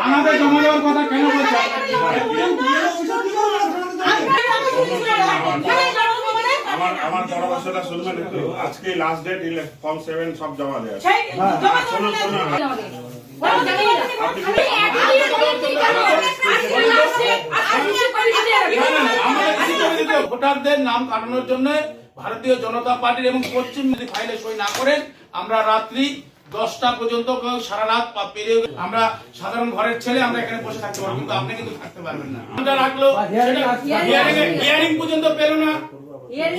আমাদের জমা দেওয়ার কথা কেন বলছেন? আমার পরামর্শটা শুনবেন একটু। আজকে লাস্ট ডেট, ফর্ম 7 সব জমা দেওয়া। ভোটারদের নাম কাটানোর জন্য ভারতীয় জনতা পার্টির এবং পশ্চিম যদি ফাইলে সই না করেন, আমরা রাত্রি 10টা পর্যন্ত সারা রাত পেরে আমরা সাধারণ ঘরের ছেলে আমরা এখানে বসে থাকতে পারবো, কিন্তু আপনি কিন্তু থাকতে পারবেন না। আমরা রাখলো হিয়ারিং পর্যন্ত পেল না,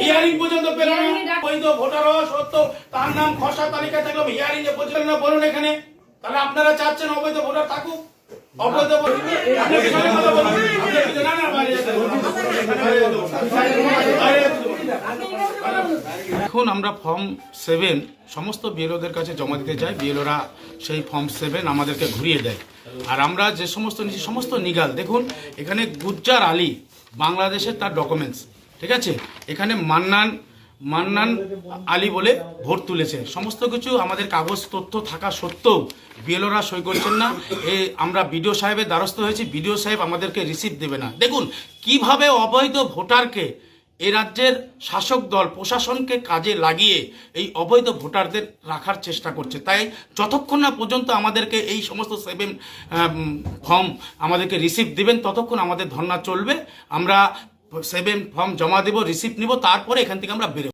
হিয়ারিং পর্যন্ত পেল না। বৈধ ভোটার সত্য তার নাম খসড়া তালিকায় থাকলো, হিয়ারিং এ পৌঁছল না বলুন এখানে। তাহলে আপনারা চাচ্ছেন অবৈধ ভোটার থাকুক? অবৈধ এখন আমরা ফর্ম 7 সমস্ত বিএলওদের কাছে জমা দিতে চাই। বিএলওরা সেই ফর্ম 7 আমাদেরকে ঘুরিয়ে দেয়। আর আমরা যে সমস্ত নিগাল দেখুন, এখানে গুজ্জার আলী বাংলাদেশের তার ডকুমেন্টস, ঠিক আছে, এখানে মান্নান আলী বলে ভোট তুলেছে, সমস্ত কিছু আমাদের কাগজ তথ্য থাকা সত্ত্বেও বিএলওরা সই করছেন না। আমরা বিডিও সাহেবের দ্বারস্থ হয়েছি, বিডিও সাহেব আমাদেরকে রিসিভ দেবে না। দেখুন কিভাবে অবৈধ ভোটারকে এ রাজ্যের শাসক দল প্রশাসনকে কাজে লাগিয়ে এই অবৈধ ভোটারদের রাখার চেষ্টা করছে। তাই যতক্ষণ না পর্যন্ত আমাদেরকে এই সমস্ত 7 ফর্ম আমাদেরকে রিসিভ দেবেন, ততক্ষণ আমাদের ধর্ণা চলবে। আমরা 7 ফর্ম জমা দেব, রিসিপ্ট নিব, তারপরে এখান থেকে আমরা বেরোব।